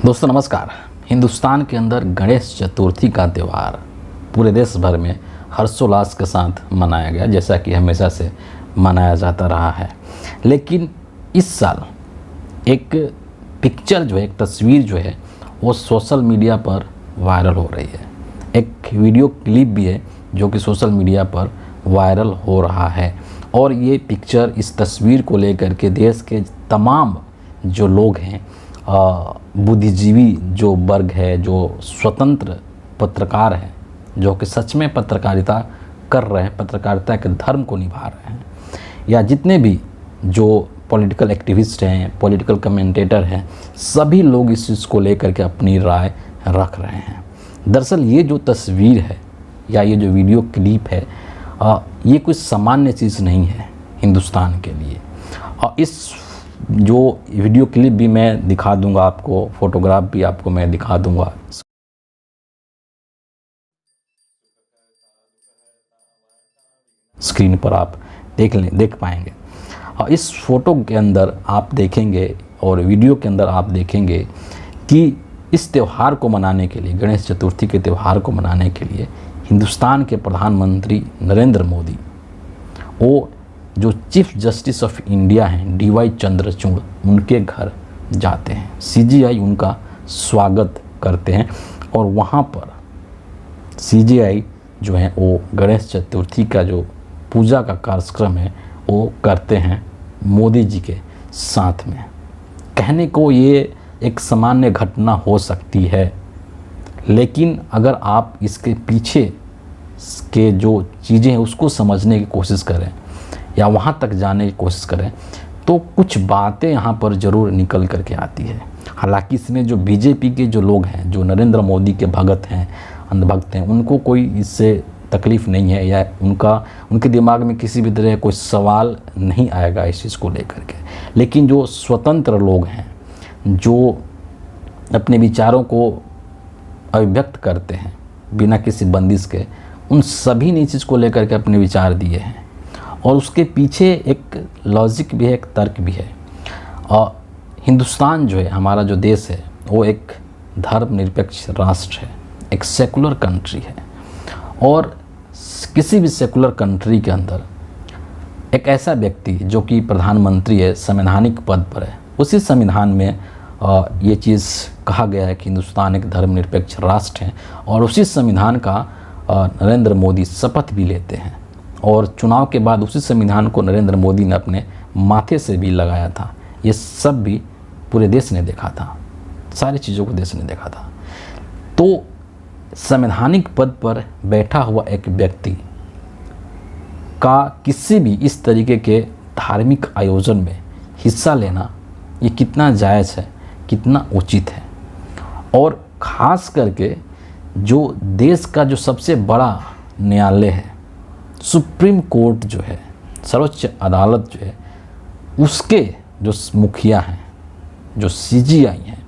दोस्तों नमस्कार। हिंदुस्तान के अंदर गणेश चतुर्थी का त्यौहार पूरे देश भर में हर्षोल्लास के साथ मनाया गया, जैसा कि हमेशा से मनाया जाता रहा है। लेकिन इस साल एक पिक्चर जो है, एक तस्वीर जो है वो सोशल मीडिया पर वायरल हो रही है। एक वीडियो क्लिप भी है जो कि सोशल मीडिया पर वायरल हो रहा है। और ये पिक्चर, इस तस्वीर को लेकर के देश के तमाम जो लोग हैं, बुद्धिजीवी जो वर्ग है, जो स्वतंत्र पत्रकार हैं, जो कि सच में पत्रकारिता कर रहे हैं, पत्रकारिता के धर्म को निभा रहे हैं, या जितने भी जो पॉलिटिकल एक्टिविस्ट हैं, पॉलिटिकल कमेंटेटर हैं, सभी लोग इस चीज़ को लेकर के अपनी राय रख रहे हैं। दरअसल ये जो तस्वीर है या ये जो वीडियो क्लिप है, ये कोई सामान्य चीज़ नहीं है हिंदुस्तान के लिए। और इस जो वीडियो क्लिप भी मैं दिखा दूंगा आपको, फोटोग्राफ भी आपको मैं दिखा दूंगा। स्क्रीन पर आप देख पाएंगे। और इस फोटो के अंदर आप देखेंगे और वीडियो के अंदर आप देखेंगे कि इस त्यौहार को मनाने के लिए, गणेश चतुर्थी के त्यौहार को मनाने के लिए हिंदुस्तान के प्रधानमंत्री नरेंद्र मोदी, वो जो चीफ जस्टिस ऑफ इंडिया हैं DY चंद्रचूड़, उनके घर जाते हैं। CJI उनका स्वागत करते हैं और वहाँ पर CJI जो है वो गणेश चतुर्थी का जो पूजा का कार्यक्रम है वो करते हैं मोदी जी के साथ में। कहने को ये एक सामान्य घटना हो सकती है, लेकिन अगर आप इसके पीछे के जो चीज़ें हैं उसको समझने की कोशिश करें या वहाँ तक जाने की कोशिश करें तो कुछ बातें यहाँ पर ज़रूर निकल करके आती है। हालांकि इसमें जो BJP के जो लोग हैं, जो नरेंद्र मोदी के भगत हैं, अंधभक्त हैं, उनको कोई इससे तकलीफ़ नहीं है या उनके दिमाग में किसी भी तरह कोई सवाल नहीं आएगा इस चीज़ को लेकर के। लेकिन जो स्वतंत्र लोग हैं, जो अपने विचारों को अभिव्यक्त करते हैं बिना किसी बंदिश के, उन सभी ने इस चीज़ को लेकर के अपने विचार दिए हैं। और उसके पीछे एक लॉजिक भी है, एक तर्क भी है। और हिंदुस्तान जो है, हमारा जो देश है, वो एक धर्मनिरपेक्ष राष्ट्र है, एक सेकुलर कंट्री है। और किसी भी सेकुलर कंट्री के अंदर एक ऐसा व्यक्ति जो कि प्रधानमंत्री है, संवैधानिक पद पर है, उसी संविधान में ये चीज़ कहा गया है कि हिंदुस्तान एक धर्मनिरपेक्ष राष्ट्र है। और उसी संविधान का नरेंद्र मोदी शपथ भी लेते हैं। और चुनाव के बाद उसी संविधान को नरेंद्र मोदी ने अपने माथे से भी लगाया था। ये सब भी पूरे देश ने देखा था, सारी चीज़ों को देश ने देखा था। तो संवैधानिक पद पर बैठा हुआ एक व्यक्ति का किसी भी इस तरीके के धार्मिक आयोजन में हिस्सा लेना, ये कितना जायज़ है, कितना उचित है। और ख़ास करके जो देश का जो सबसे बड़ा न्यायालय है, सुप्रीम कोर्ट जो है, सर्वोच्च अदालत जो है, उसके जो मुखिया हैं, जो CJI हैं,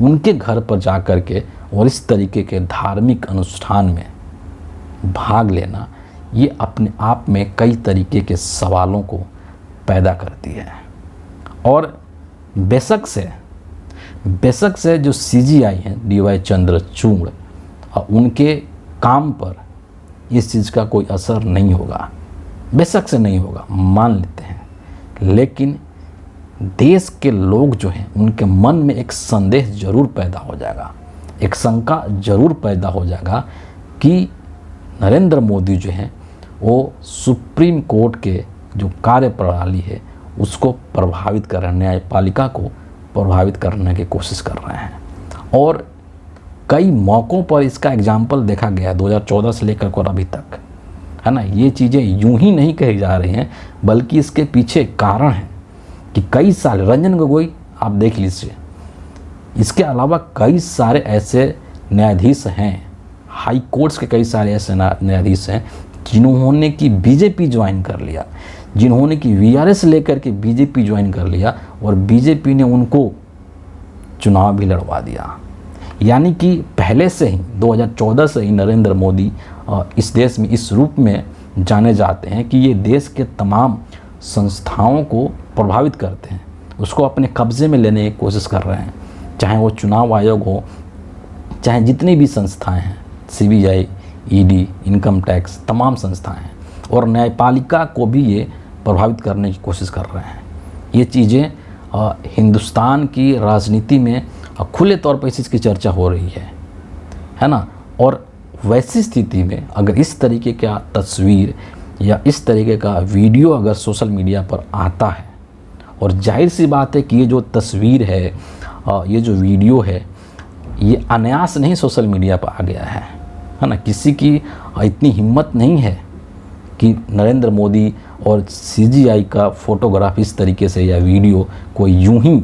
उनके घर पर जा कर के और इस तरीके के धार्मिक अनुष्ठान में भाग लेना, ये अपने आप में कई तरीके के सवालों को पैदा करती है। और बेशक से जो CJI हैं, DY चंद्रचूड़, उनके काम पर इस चीज़ का कोई असर नहीं होगा, बेशक से नहीं होगा, मान लेते हैं। लेकिन देश के लोग जो हैं, उनके मन में एक संदेह जरूर पैदा हो जाएगा, एक शंका जरूर पैदा हो जाएगा कि नरेंद्र मोदी जो हैं वो सुप्रीम कोर्ट के जो कार्य प्रणाली है उसको प्रभावित कर रहे हैं, न्यायपालिका को प्रभावित करने की कोशिश कर रहे हैं। और कई मौक़ों पर इसका एग्जाम्पल देखा गया 2014 से लेकर और अभी तक, है ना। ये चीज़ें यूं ही नहीं कही जा रही हैं, बल्कि इसके पीछे कारण है कि कई साल, रंजन गोगोई आप देख लीजिए, इसके अलावा कई सारे ऐसे न्यायाधीश हैं, हाई कोर्ट्स के कई सारे ऐसे न्यायाधीश हैं जिन्होंने की BJP ज्वाइन कर लिया, जिन्होंने की VRS लेकर के BJP ज्वाइन कर लिया और BJP ने उनको चुनाव भी लड़वा दिया। यानी कि पहले से ही 2014 से ही नरेंद्र मोदी इस देश में इस रूप में जाने जाते हैं कि ये देश के तमाम संस्थाओं को प्रभावित करते हैं, उसको अपने कब्ज़े में लेने की कोशिश कर रहे हैं। चाहे वो चुनाव आयोग हो, चाहे जितनी भी संस्थाएं हैं, CBI, ED, इनकम टैक्स, तमाम संस्थाएं हैं, और न्यायपालिका को भी ये प्रभावित करने की कोशिश कर रहे हैं। ये चीज़ें हिंदुस्तान की राजनीति में खुले तौर पर इस चीज़ की चर्चा हो रही है ना। और वैसी स्थिति में अगर इस तरीके का तस्वीर या इस तरीके का वीडियो अगर सोशल मीडिया पर आता है, और जाहिर सी बात है कि ये जो तस्वीर है, ये जो वीडियो है, ये अनायास नहीं सोशल मीडिया पर आ गया है ना। किसी की इतनी हिम्मत नहीं है कि नरेंद्र मोदी और CGI का फ़ोटोग्राफ इस तरीके से या वीडियो कोई यूं ही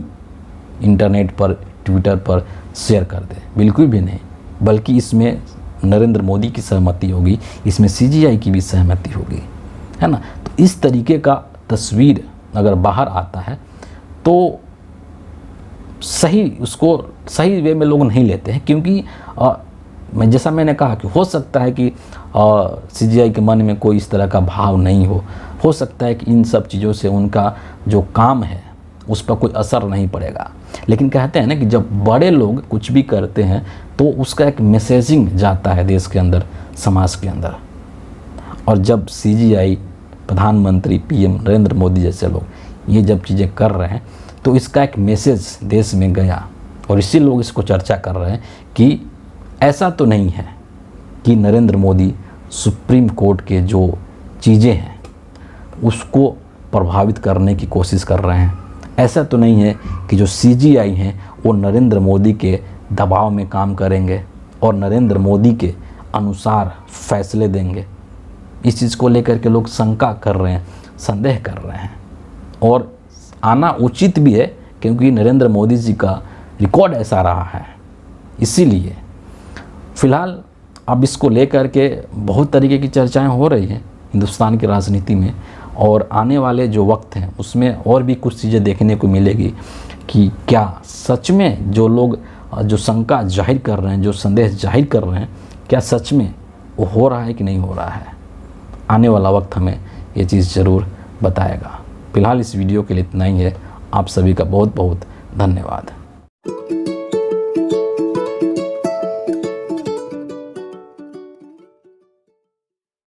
इंटरनेट पर, ट्विटर पर शेयर कर दे, बिल्कुल भी नहीं। बल्कि इसमें नरेंद्र मोदी की सहमति होगी, इसमें CGI की भी सहमति होगी, है ना। तो इस तरीके का तस्वीर अगर बाहर आता है तो उसको सही वे में लोग नहीं लेते हैं, क्योंकि जैसा मैंने कहा कि हो सकता है कि CGI के मन में कोई इस तरह का भाव नहीं हो सकता है कि इन सब चीज़ों से उनका जो काम है उस पर कोई असर नहीं पड़ेगा। लेकिन कहते हैं ना कि जब बड़े लोग कुछ भी करते हैं तो उसका एक मैसेजिंग जाता है देश के अंदर, समाज के अंदर। और जब CGI, प्रधानमंत्री PM नरेंद्र मोदी जैसे लोग ये जब चीज़ें कर रहे हैं तो इसका एक मैसेज देश में गया, और इसी लोग इसको चर्चा कर रहे हैं कि ऐसा तो नहीं है कि नरेंद्र मोदी सुप्रीम कोर्ट के जो चीज़ें हैं उसको प्रभावित करने की कोशिश कर रहे हैं। ऐसा तो नहीं है कि जो CGI हैं वो नरेंद्र मोदी के दबाव में काम करेंगे और नरेंद्र मोदी के अनुसार फैसले देंगे। इस चीज़ को लेकर के लोग शंका कर रहे हैं, संदेह कर रहे हैं, और आना उचित भी है क्योंकि नरेंद्र मोदी जी का रिकॉर्ड ऐसा रहा है। इसीलिए फ़िलहाल अब इसको लेकर के बहुत तरीके की चर्चाएं हो रही हैं हिंदुस्तान की राजनीति में, और आने वाले जो वक्त हैं उसमें और भी कुछ चीज़ें देखने को मिलेगी कि क्या सच में जो लोग जो शंका जाहिर कर रहे हैं, जो संदेह जाहिर कर रहे हैं, क्या सच में वो हो रहा है कि नहीं हो रहा है। आने वाला वक्त हमें ये चीज़ ज़रूर बताएगा। फ़िलहाल इस वीडियो के लिए इतना ही है। आप सभी का बहुत बहुत धन्यवाद।